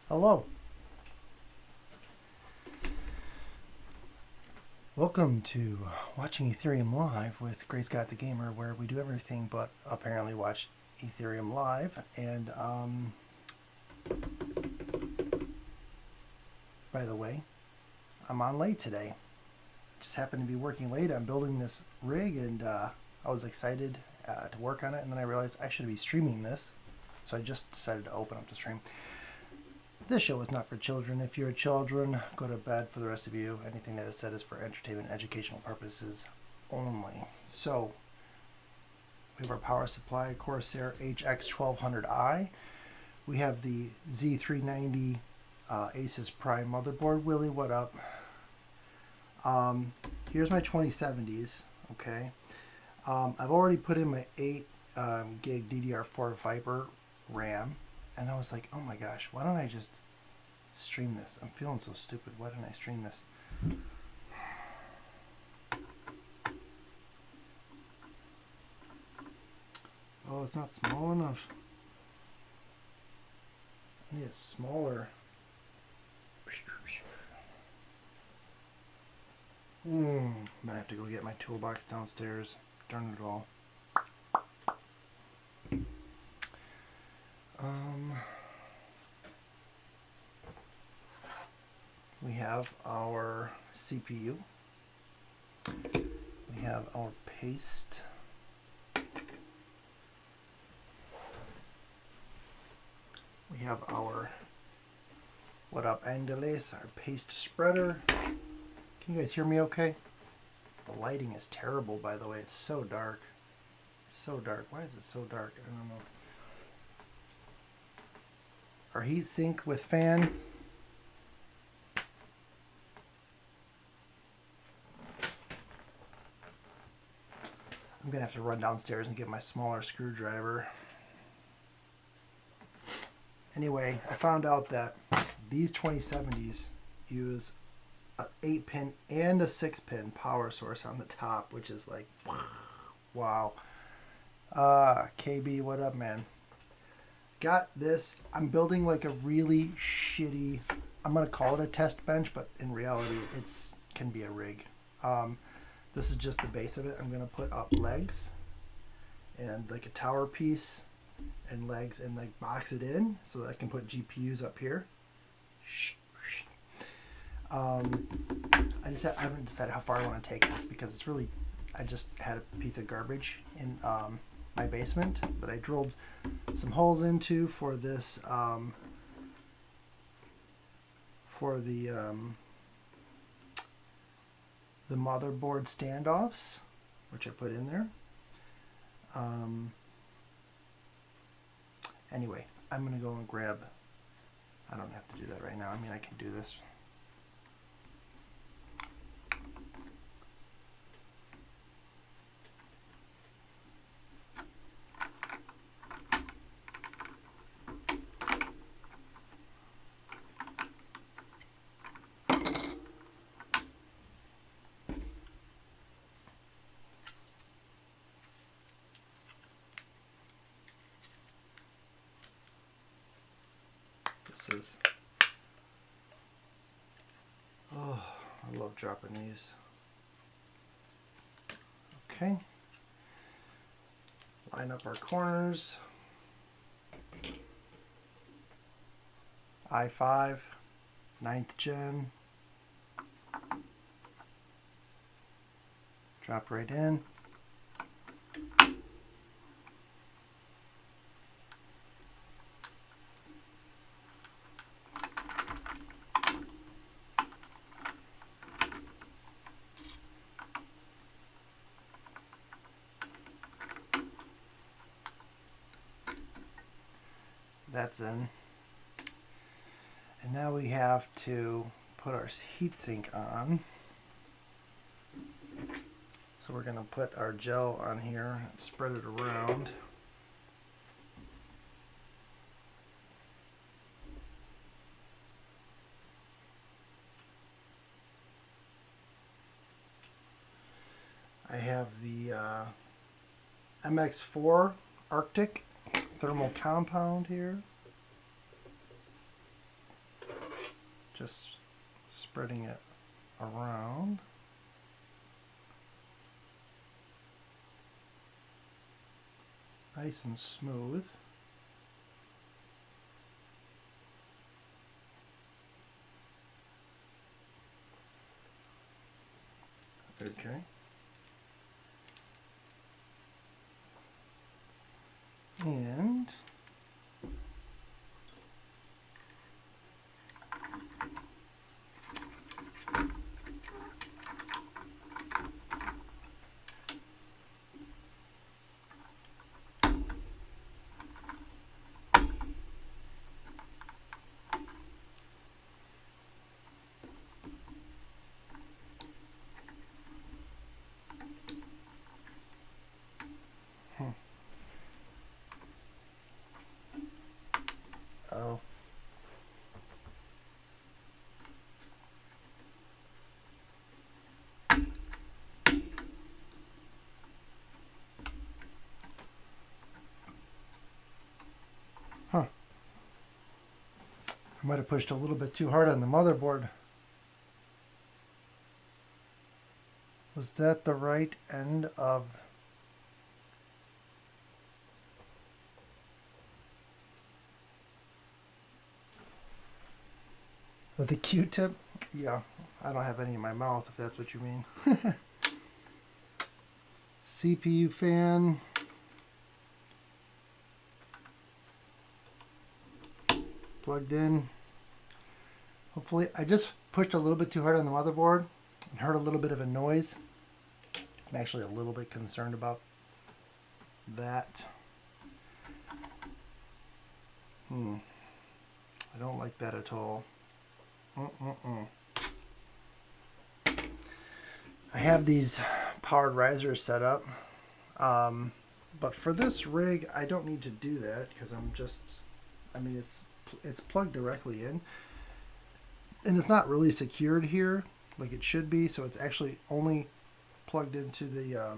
Hello. Welcome to watching Ethereum Live with Great Scott the Gamer, where we do everything but apparently watch Ethereum Live. And by the way, I'm on late today. Just happened to be working late. I'm building this rig, and I was excited to work on it, and then I realized I should be streaming this, so I just decided to open up the stream. This show is not for children. If you're children, go to bed. For the rest of you, anything that is said is for entertainment and educational purposes only. So, we have our power supply, Corsair HX1200i. We have the Z390 Asus Prime motherboard. Willie, what up? Here's my 2070s, okay? I've already put in my 8 gig DDR4 Viper RAM. And I was like, oh my gosh, why don't I just stream this? I'm feeling so stupid. Why didn't I stream this? Oh, it's not small enough. I need it smaller. I'm gonna have to go get my toolbox downstairs. Darn it all. We have our CPU. We have our paste. We have our what up, Angeles, our paste spreader. Can you guys hear me okay? The lighting is terrible, by the way. It's so dark. So dark. Why is it so dark? I don't know. Our heat sink with fan. I'm gonna have to run downstairs and get my smaller screwdriver. Anyway, I found out that these 2070s use an 8-pin and a 6-pin power source on the top, which is like, wow. KB, what up, man? Got this. I'm building like a really shitty, I'm gonna call it a test bench, but in reality it's can be a rig. This is just the base of it. I'm gonna put up legs and like a tower piece and legs and like box it in so that I can put GPUs up here. I haven't decided how far I want to take this because it's really, I just had a piece of garbage in my basement that I drilled some holes into for this for the motherboard standoffs, which I put in there. Anyway, I'm gonna go and grab, I don't have to do that right now. I mean, I can do this. Oh, I love dropping these. Okay. Line up our corners. i5, 9th gen. Drop right in. That's in. And now we have to put our heatsink on. So we're going to put our gel on here and spread it around. I have the MX4 Arctic thermal compound here. Just spreading it around. Nice and smooth. Okay. And oh. Huh. I might have pushed a little bit too hard on the motherboard. Was that the right end of... With the Q-tip? Yeah, I don't have any in my mouth, if that's what you mean. CPU fan. Plugged in. Hopefully, I just pushed a little bit too hard on the motherboard and heard a little bit of a noise. I'm actually a little bit concerned about that. I don't like that at all. I have these powered risers set up, but for this rig I don't need to do that because it's plugged directly in, and it's not really secured here like it should be, so it's actually only plugged into the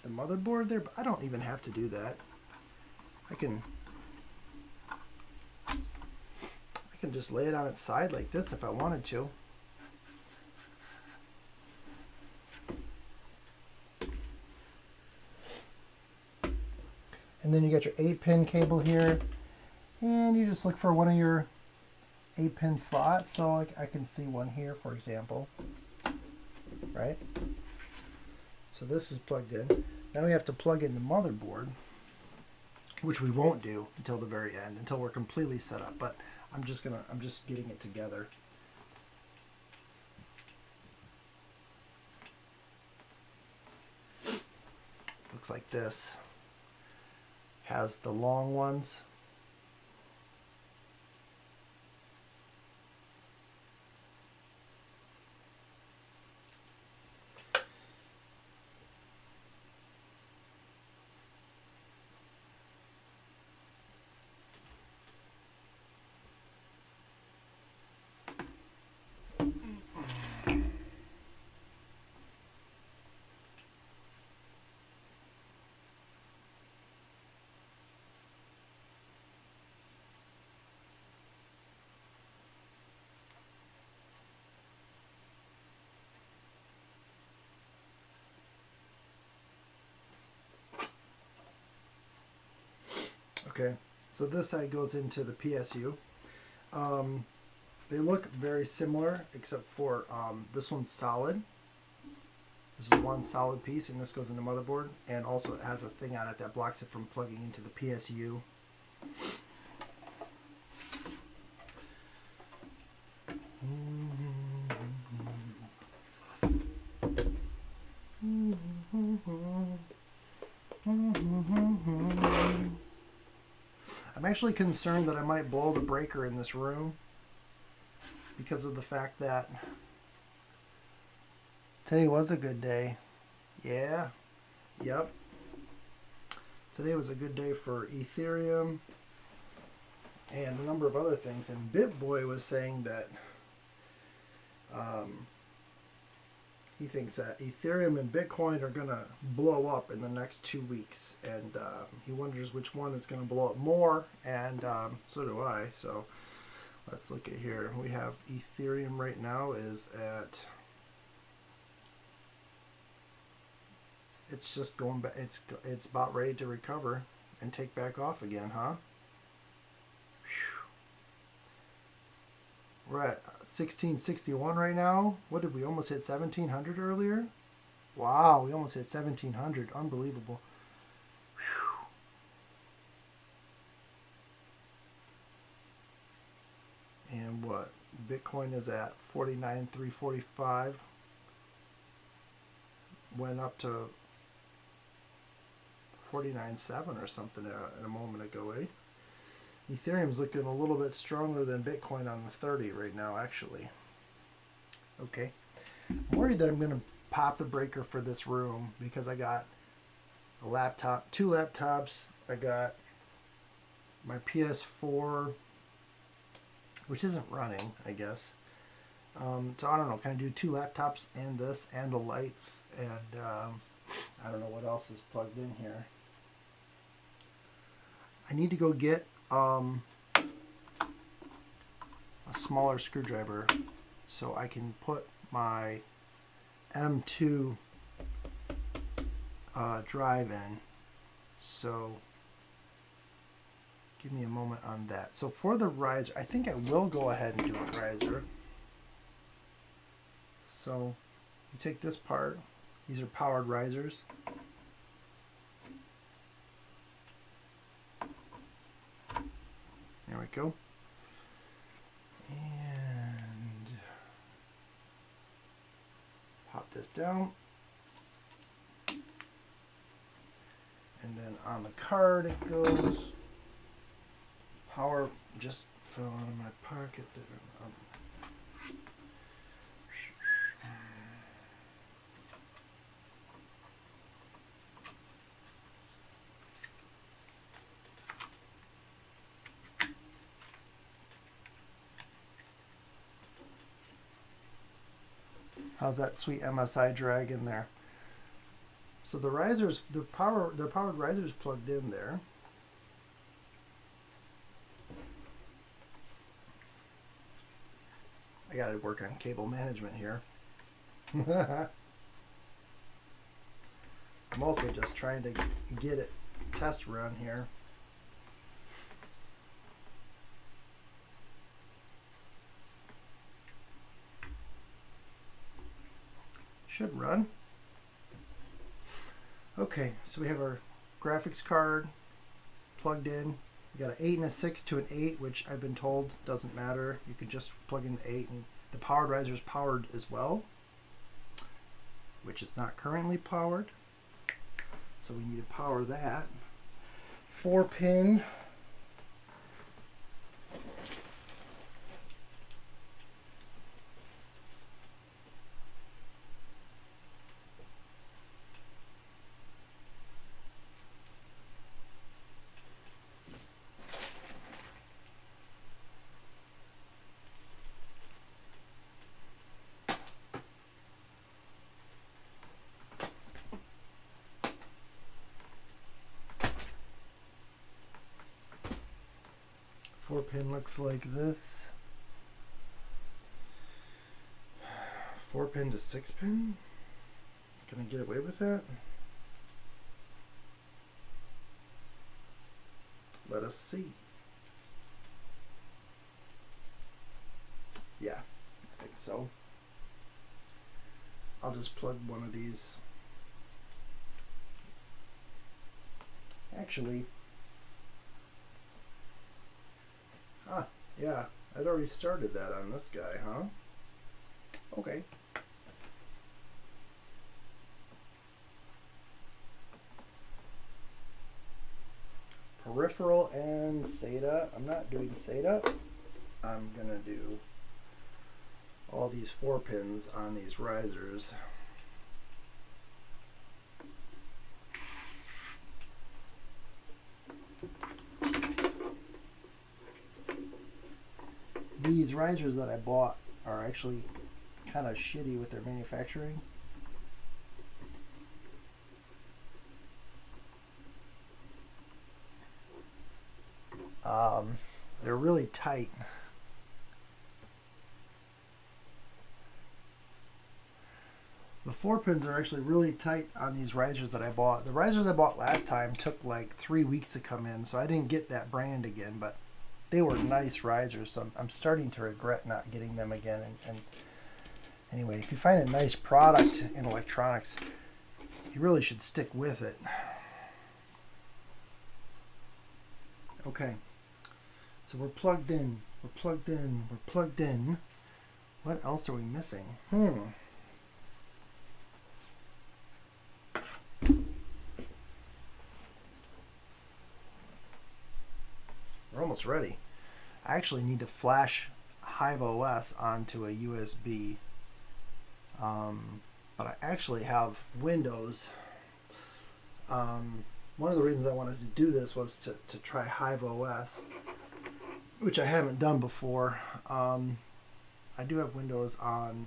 motherboard there, but I don't even have to do that. I can just lay it on its side like this if I wanted to. And then you got your 8-pin cable here, and you just look for one of your 8-pin slots. So like I can see one here, for example, right? So this is plugged in. Now we have to plug in the motherboard, which we won't do until the very end, until we're completely set up. But I'm just getting it together. Looks like this. Has the long ones. Okay, so this side goes into the PSU. They look very similar, except for this one's solid. This is one solid piece, and this goes in the motherboard, and also it has a thing on it that blocks it from plugging into the PSU. I'm actually concerned that I might blow the breaker in this room because of the fact that today was a good day. Yeah. Yep. Today was a good day for Ethereum and a number of other things. And BitBoy was saying that he thinks that Ethereum and Bitcoin are going to blow up in the next 2 weeks. And he wonders which one is going to blow up more. And so do I. So let's look at here. We have Ethereum right now is at... It's just going back. It's about ready to recover and take back off again, huh? We're at 1661 right now. What did we almost hit 1700 earlier? Wow, we almost hit 1700. Unbelievable. Whew. And what? Bitcoin is at 49,345. Went up to 49.7 or something a moment ago, eh? Ethereum's looking a little bit stronger than Bitcoin on the 30 right now, actually. Okay. I'm worried that I'm going to pop the breaker for this room because I got a laptop, 2 laptops. I got my PS4, which isn't running, I guess. So I don't know, can I do 2 laptops and this and the lights? And I don't know what else is plugged in here. I need to go get a smaller screwdriver so I can put my M2 drive in. So give me a moment on that. So for the riser, I think I will go ahead and do a riser. So you take this part. These are powered risers. There we go. And pop this down. And then on the card it goes. Power just fell out of my pocket there. How's that sweet MSI drag in there? So the risers, the powered risers plugged in there. I got to work on cable management here. I'm also just trying to get it test run here. Should run. Okay, so we have our graphics card plugged in. We got an 8 and a 6 to an 8, which I've been told doesn't matter. You can just plug in the 8, and the powered riser is powered as well, which is not currently powered. So we need to power that. 4-pin. Four-pin looks like this. 4-pin to 6-pin? Can I get away with that? Let us see. Yeah, I think so. I'll just plug one of these. Actually, yeah, I'd already started that on this guy, huh? Okay. Peripheral and SATA. I'm not doing SATA. I'm gonna do all these 4 pins on these risers. These risers that I bought are actually kind of shitty with their manufacturing. They're really tight. The 4 pins are actually really tight on these risers that I bought. The risers I bought last time took like 3 weeks to come in, so I didn't get that brand again, but they were nice risers, so I'm starting to regret not getting them again. And anyway, if you find a nice product in electronics, you really should stick with it. Okay, so we're plugged in, we're plugged in, we're plugged in. What else are we missing? We're almost ready. I actually need to flash Hive OS onto a USB, but I actually have Windows. One of the reasons I wanted to do this was to try Hive OS, which I haven't done before. I do have Windows on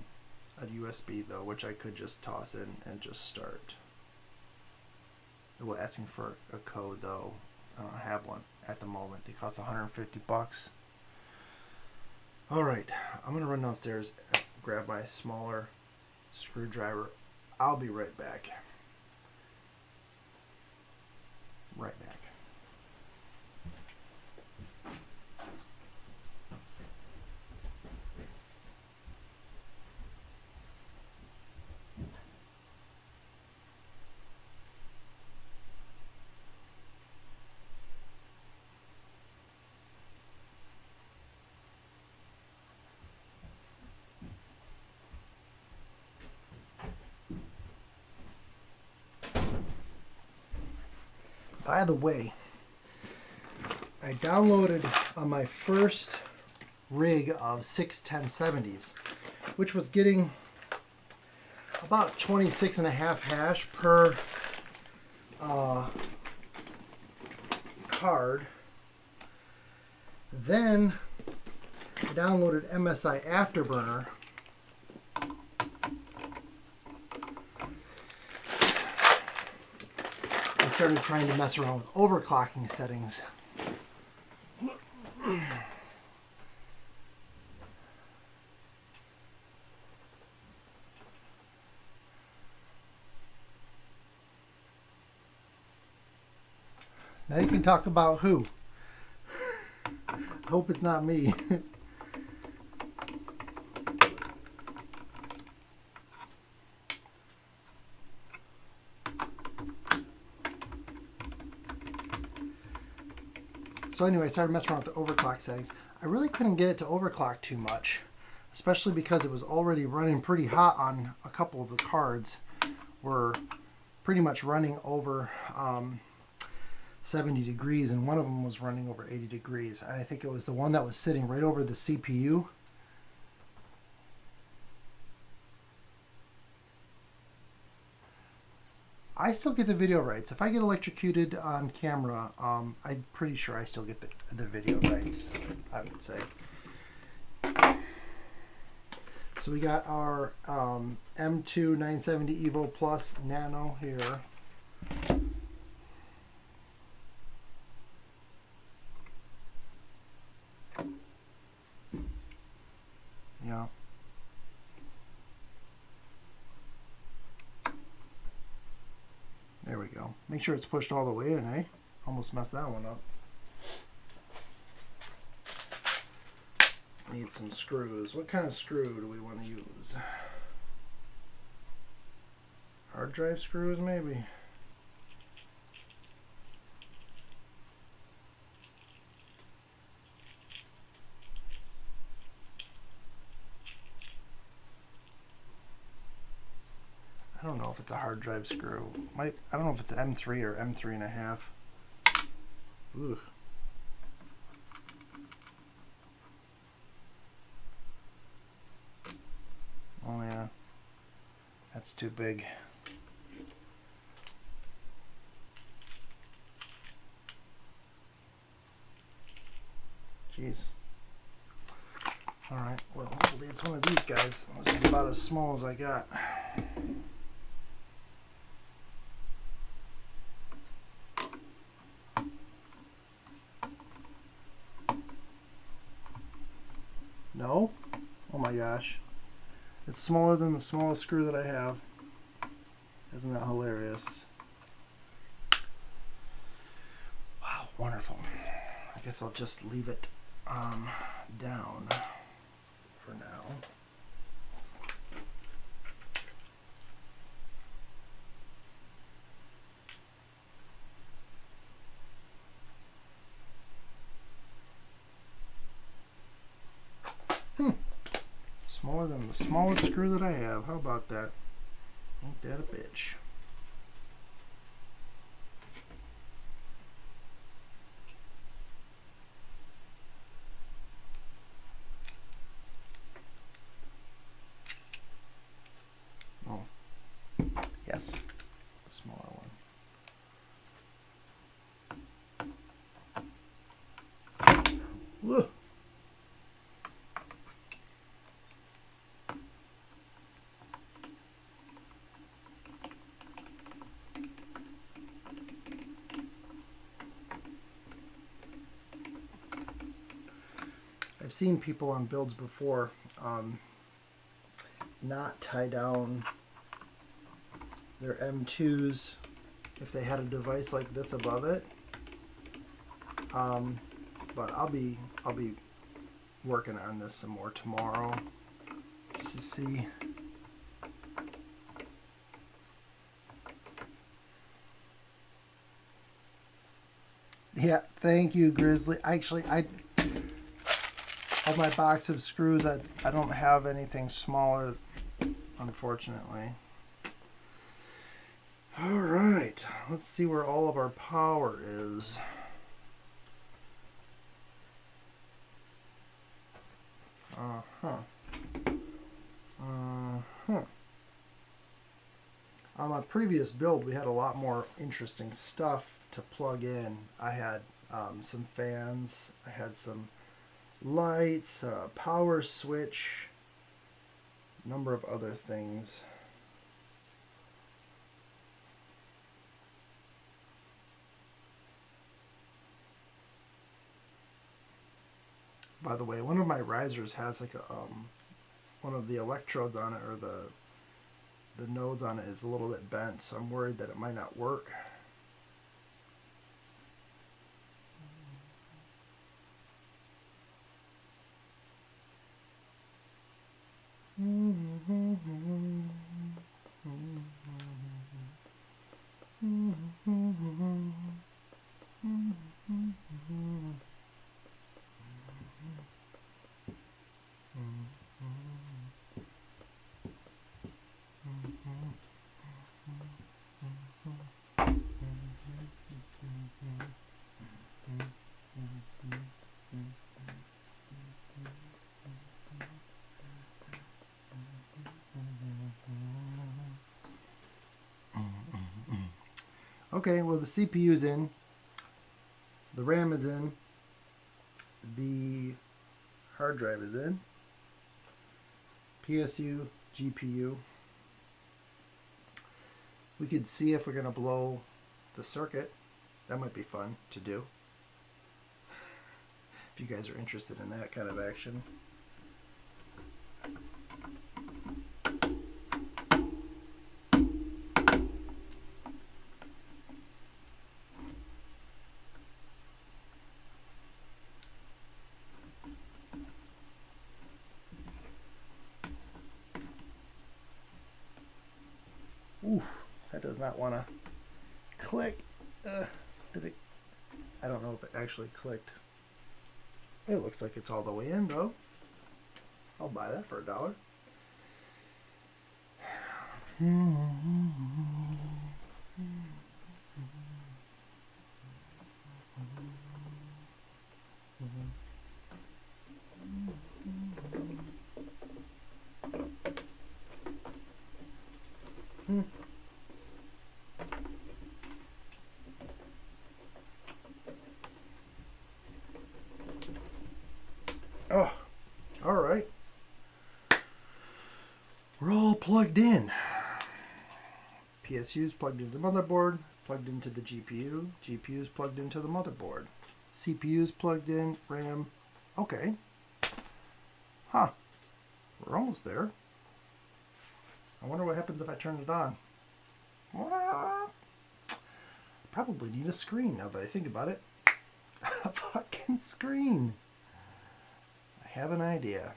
a USB though, which I could just toss in and just start. It will ask me for a code though. I don't have one at the moment. It costs $150. All right, I'm gonna run downstairs, grab my smaller screwdriver. I'll be right back. Right back. By the way, I downloaded on my first rig of 61070s, which was getting about 26.5 hash per card. Then I downloaded MSI Afterburner, started trying to mess around with overclocking settings. Now you can talk about who. Hope it's not me. So anyway, I started messing around with the overclock settings. I really couldn't get it to overclock too much, especially because it was already running pretty hot on a couple of the cards. Were pretty much running over 70 degrees, and one of them was running over 80 degrees. And I think it was the one that was sitting right over the CPU. I still get the video rights. If I get electrocuted on camera, I'm pretty sure I still get the video rights, I would say. So we got our M2 970 Evo Plus Nano here. Yeah. There we go. Make sure it's pushed all the way in, eh? Almost messed that one up. Need some screws. What kind of screw do we want to use? Hard drive screws, maybe? I don't know if it's a hard drive screw. I don't know if it's an M3 or M3.5. Ooh. Oh yeah, that's too big. Jeez. All right, well, hopefully it's one of these guys. This is about as small as I got. gosh. It's smaller than the smallest screw that I have. Isn't that hilarious? Wow, wonderful. I guess I'll just leave it down for now. Smaller than the smallest screw that I have. How about that? Ain't that a bitch? Oh, yes, the smaller one. Whoa. I've seen people on builds before not tie down their M2s if they had a device like this above it. But I'll be working on this some more tomorrow just to see. Yeah, thank you, Grizzly. Actually, on my box of screws, I don't have anything smaller, unfortunately. All right, let's see where all of our power is. On my previous build, we had a lot more interesting stuff to plug in. I had some fans, I had some lights, power switch, a number of other things. By the way, one of my risers has like a one of the electrodes on it, or the nodes on it is a little bit bent, so I'm worried that it might not work. Okay, well the CPU's in, the RAM is in, the hard drive is in, PSU, GPU. We could see if we're going to blow the circuit. That might be fun to do. If you guys are interested in that kind of action. Ooh, that does not want to click. Did it? I don't know if it actually clicked. It looks like it's all the way in, though. I'll buy that for $1. Oh, all right. We're all plugged in. PSU's plugged into the motherboard, plugged into the GPU, GPU's plugged into the motherboard, CPU's plugged in, RAM. Okay. Huh. We're almost there. I wonder what happens if I turn it on. Probably need a screen now that I think about it. A fucking screen. I have an idea.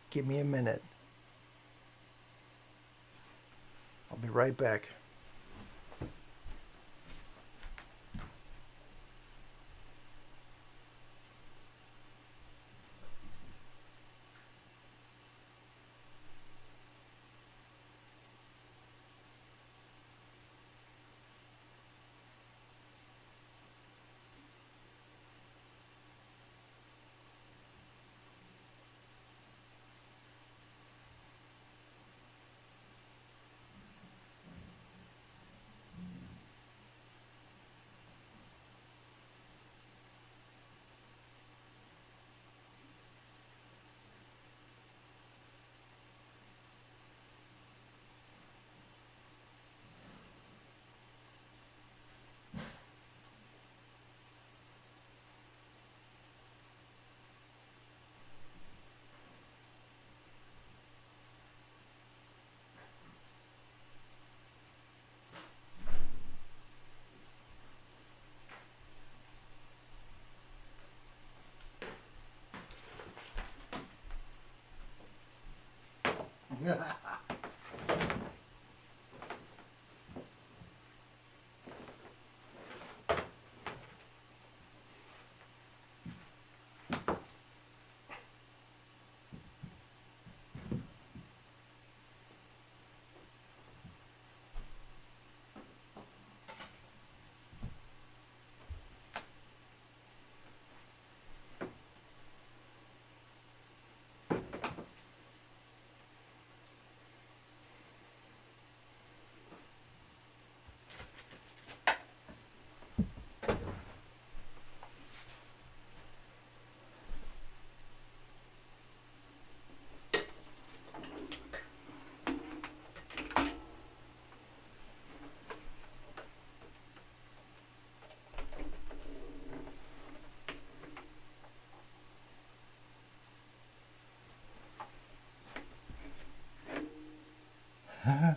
Give me a minute. I'll be right back. Huh.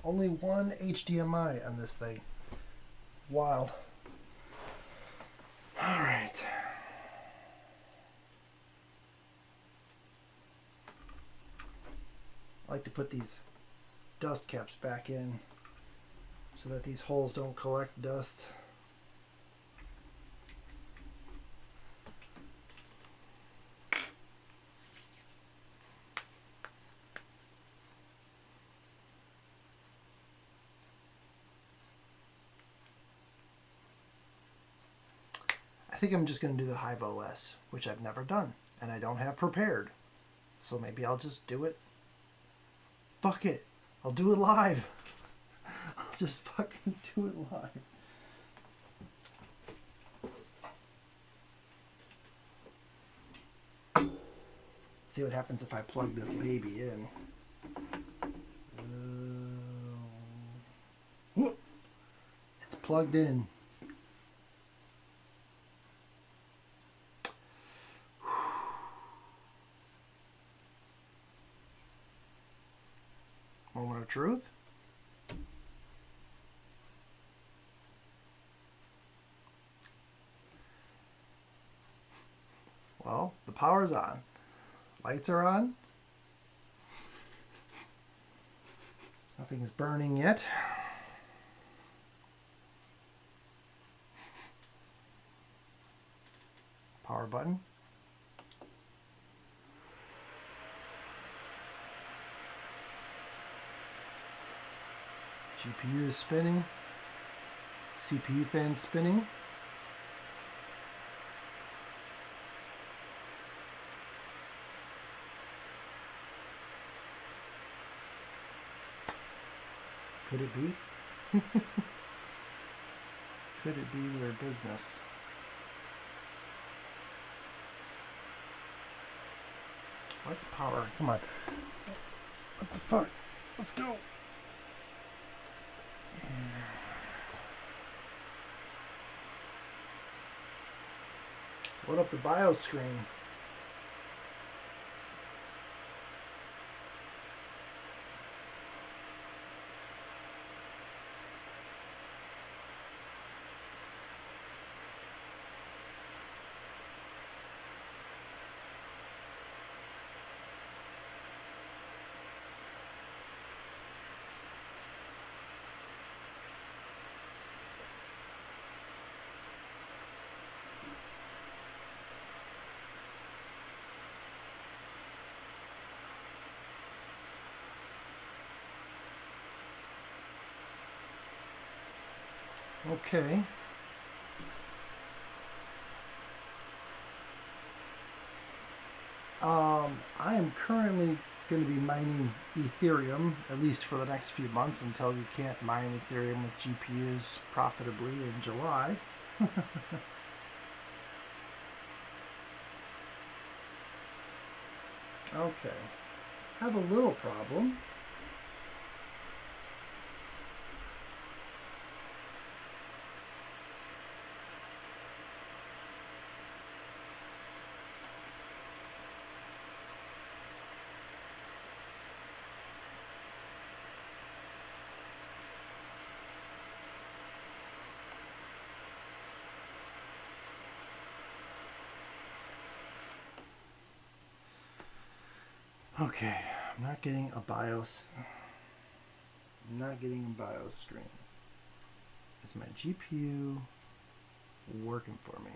Only one HDMI on this thing. Wild. All right. I like to put these dust caps back in so that these holes don't collect dust. I think I'm just going to do the Hive OS, which I've never done and I don't have prepared. So maybe I'll just do it. Fuck it. I'll do it live. I'll just fucking do it live. See what happens if I plug this baby in. It's plugged in. truth? Well, the power's on. Lights are on. Nothing is burning yet. Power button. GPU is spinning. CPU fan spinning. Could it be? Could it be their business? What's the power? Come on. What the fuck? Let's go. Load up the BIOS screen. Okay. I am currently going to be mining Ethereum, at least for the next few months, until you can't mine Ethereum with GPUs profitably in July. Okay. Have a little problem. Okay, I'm not getting a BIOS. I'm not getting a BIOS screen. Is my GPU working for me?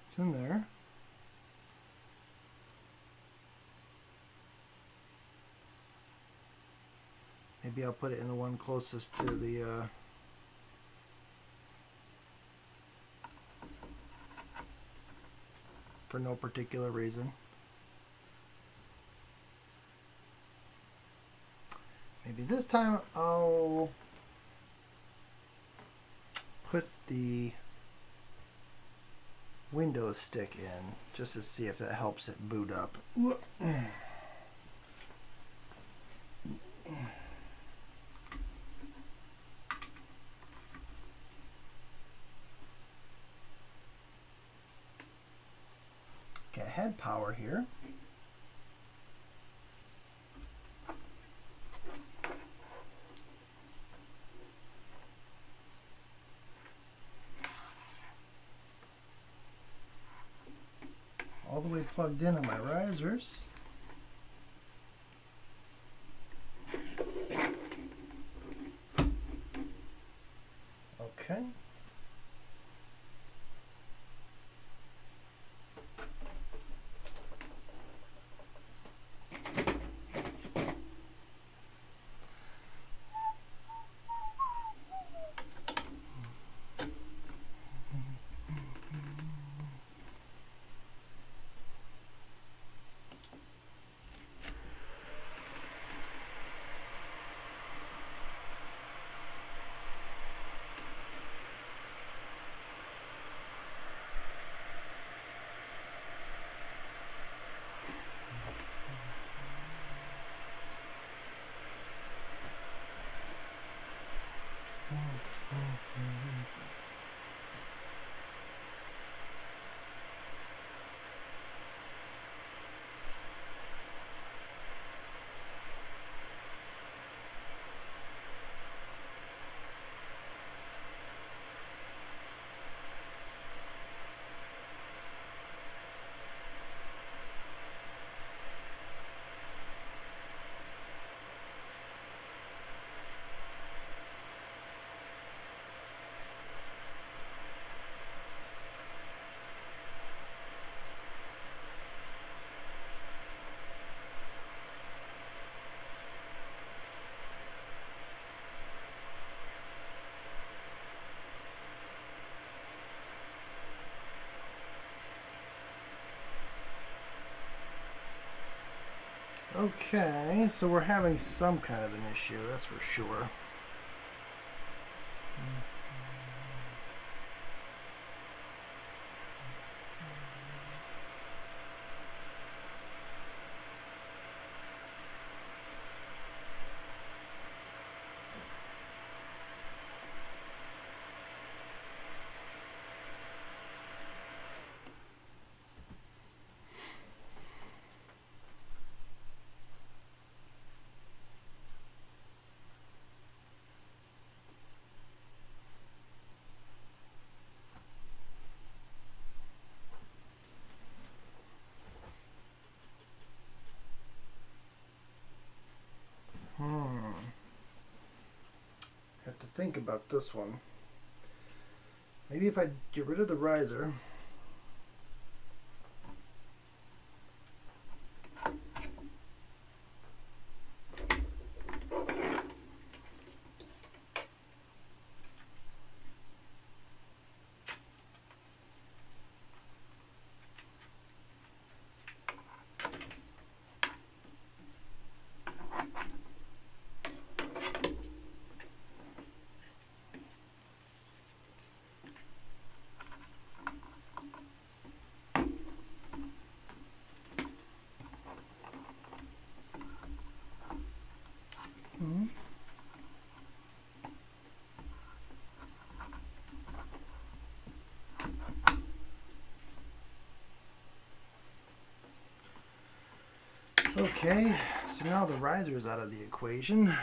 It's in there. Maybe I'll put it in the one closest to the for no particular reason. Maybe this time I'll put the Windows stick in just to see if that helps it boot up. Okay, I had power here. All the way plugged in on my risers. Okay. Okay, so we're having some kind of an issue, that's for sure. Have to think about this one. Maybe if I get rid of the riser. Okay, so now the riser is out of the equation.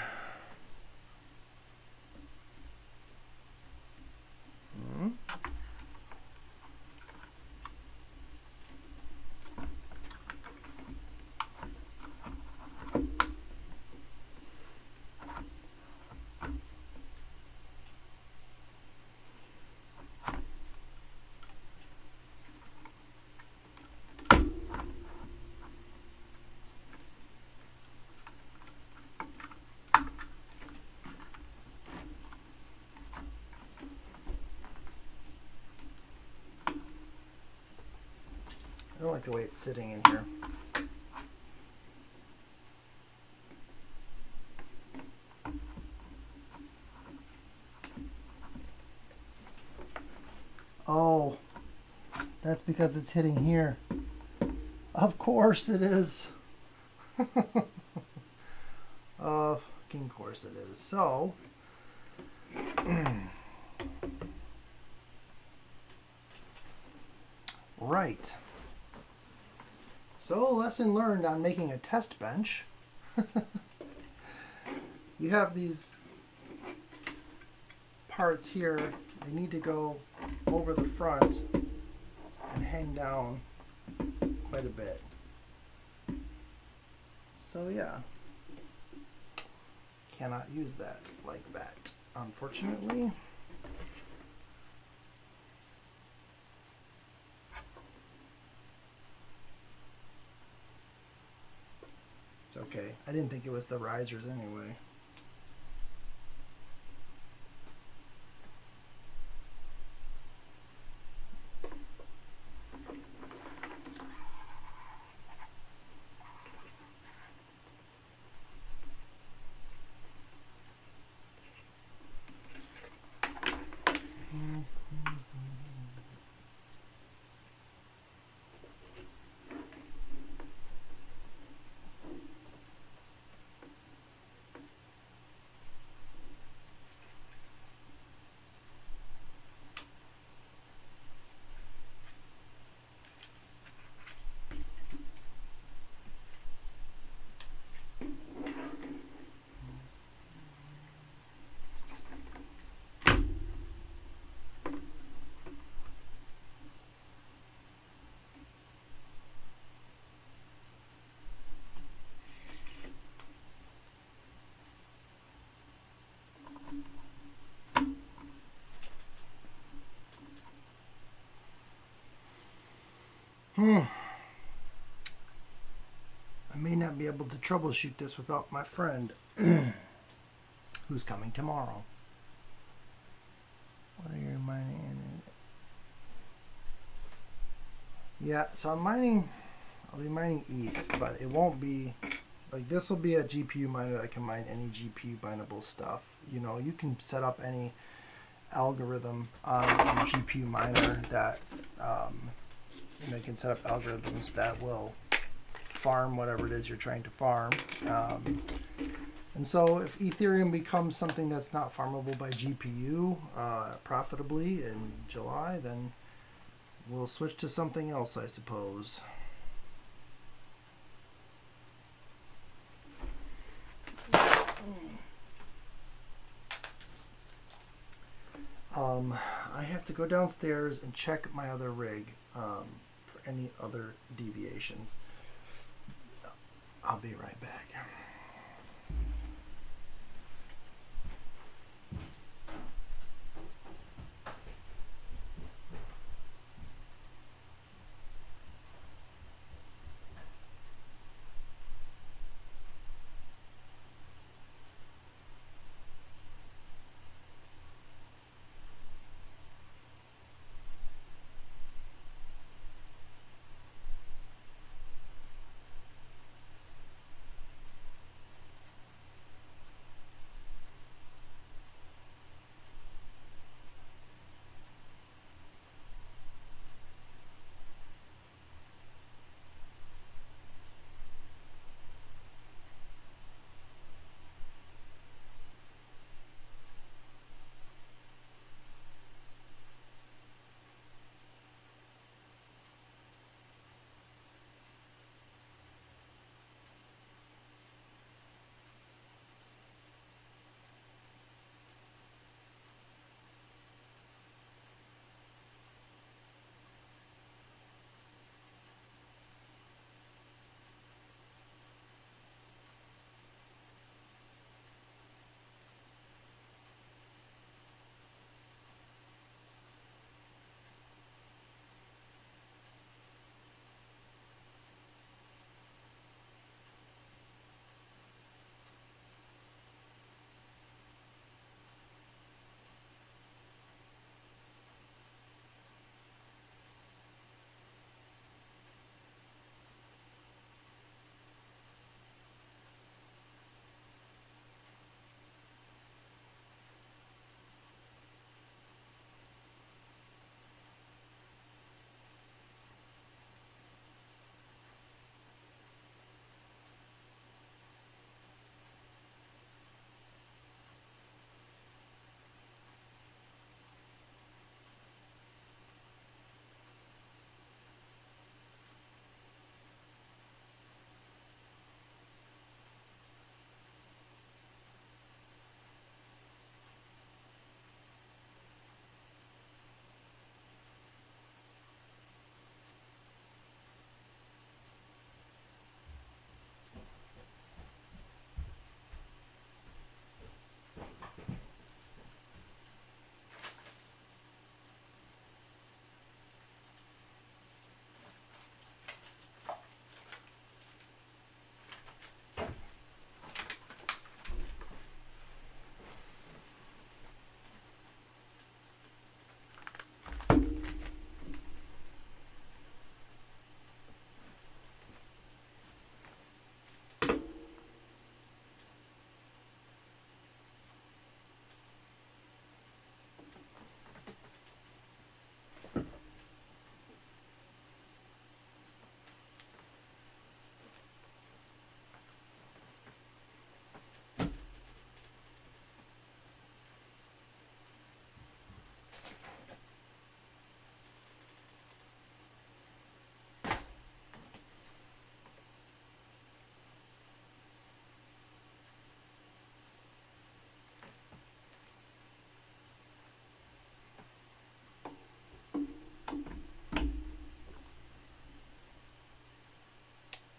I don't like the way it's sitting in here. Oh, that's because it's hitting here. Of course it is. Of fucking course it is. So, right. So, lesson learned on making a test bench. You have these parts here. They need to go over the front and hang down quite a bit. So yeah, cannot use that like that, unfortunately. It's okay. I didn't think it was the risers anyway. I may not be able to troubleshoot this without my friend who's coming tomorrow. What are you mining? Yeah, so I'll be mining ETH, but it won't be like this will be a GPU miner that can mine any GPU mineable stuff. You know, you can set up any algorithm on a GPU miner that you know, you can set up algorithms that will farm whatever it is you're trying to farm. And so if Ethereum becomes something that's not farmable by GPU profitably in July, then we'll switch to something else, I suppose. I have to go downstairs and check my other rig for any other deviations. I'll be right back.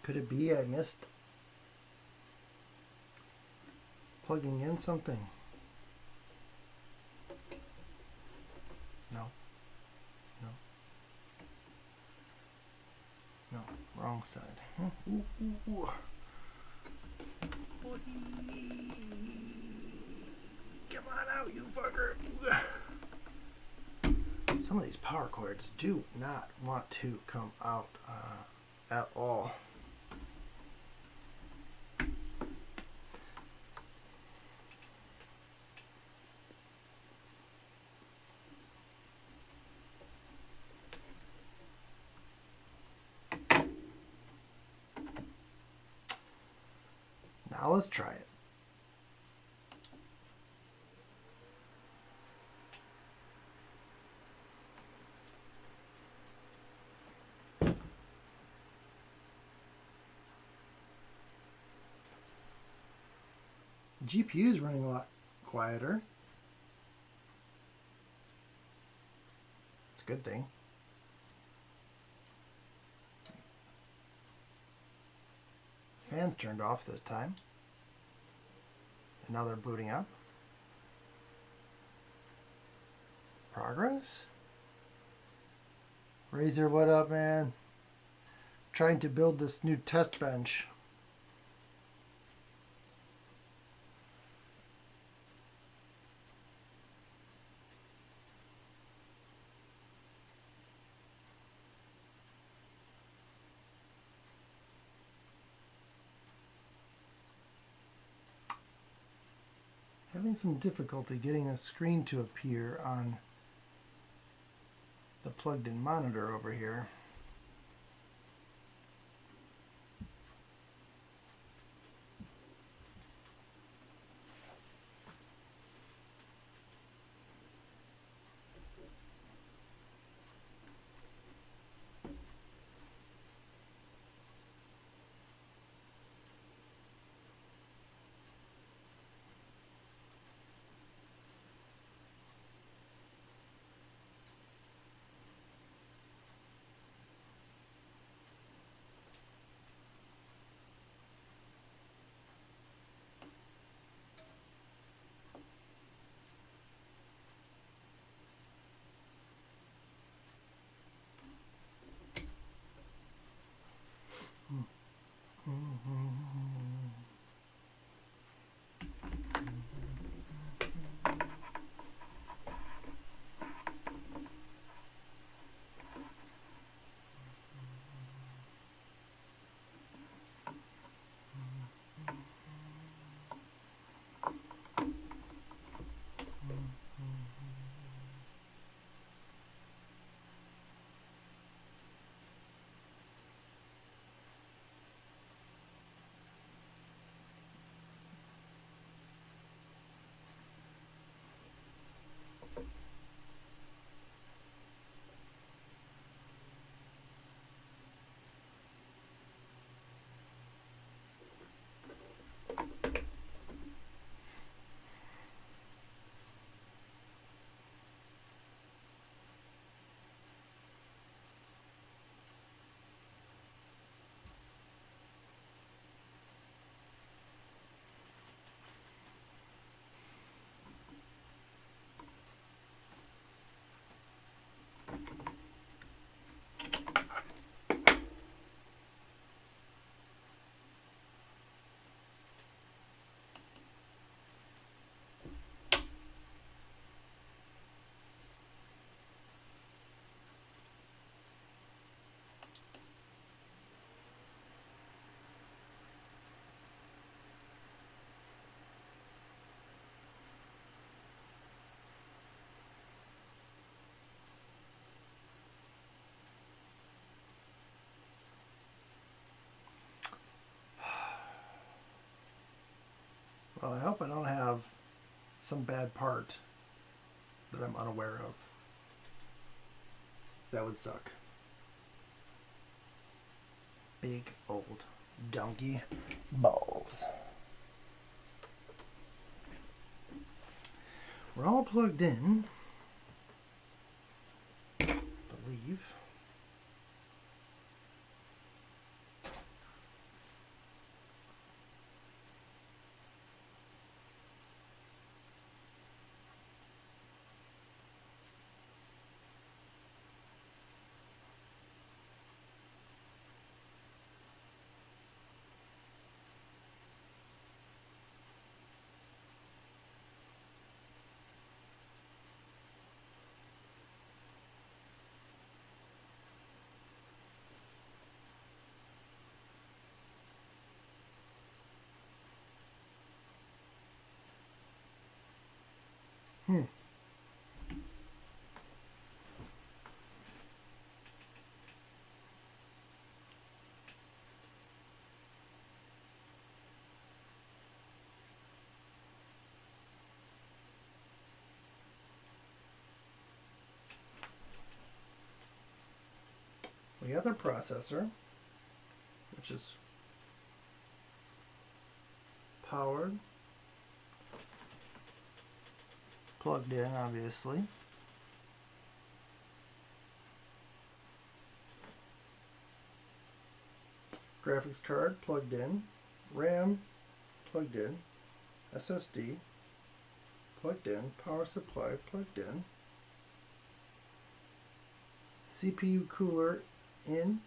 Could it be I missed plugging in something? No. No. No. Wrong side. Ooh, ooh, ooh. Come on out, you fucker. Some of these power cords do not want to come out at all. Now let's try it. GPU is running a lot quieter. It's a good thing. Fans turned off this time. And now they're booting up. Progress? Razor, what up, man? Trying to build this new test bench. Having some difficulty getting a screen to appear on the plugged-in monitor over here. Well, I hope I don't have some bad part that I'm unaware of. That would suck. Big old donkey balls. We're all plugged in, I believe. the other processor, which is powered, plugged in, obviously. Graphics card plugged in, RAM plugged in, SSD plugged in, power supply plugged in, CPU cooler in,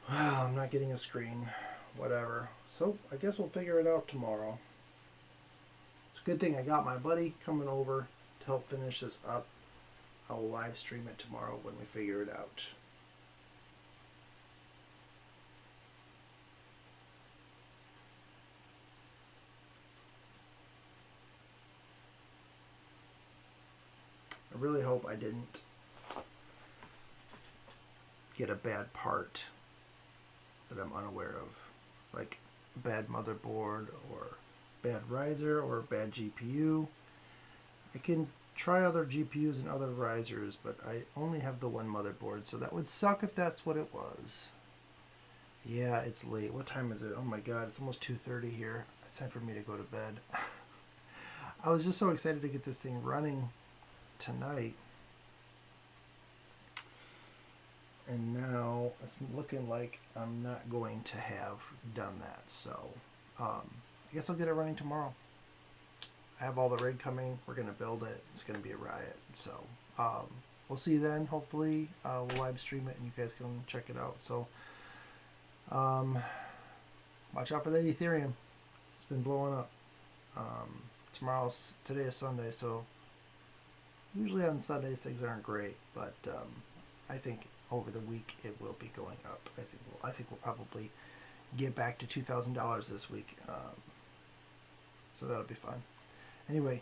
wow, I'm not getting a screen, whatever. So I guess we'll figure it out tomorrow. It's a good thing I got my buddy coming over to help finish this up. I will live stream it tomorrow when we figure it out. I really hope I didn't get a bad part that I'm unaware of, like bad motherboard or bad riser or bad GPU. I can try other GPUs and other risers, but I only have the one motherboard, so that would suck if that's what it was. Yeah, it's late. What time is it? Oh my god, it's almost 2:30 here. It's time for me to go to bed. I was just so excited to get this thing running tonight, and now it's looking like I'm not going to have done that, so I guess I'll get it running tomorrow. I have all the rig coming. We're going to build it. It's going to be a riot. So we'll see you then. Hopefully we'll live stream it and you guys can check it out. So watch out for that Ethereum. It's been blowing up. Today is Sunday, so usually on Sundays things aren't great, but I think over the week it will be going up. I think we'll probably get back to $2,000 this week. So that'll be fun. Anyway,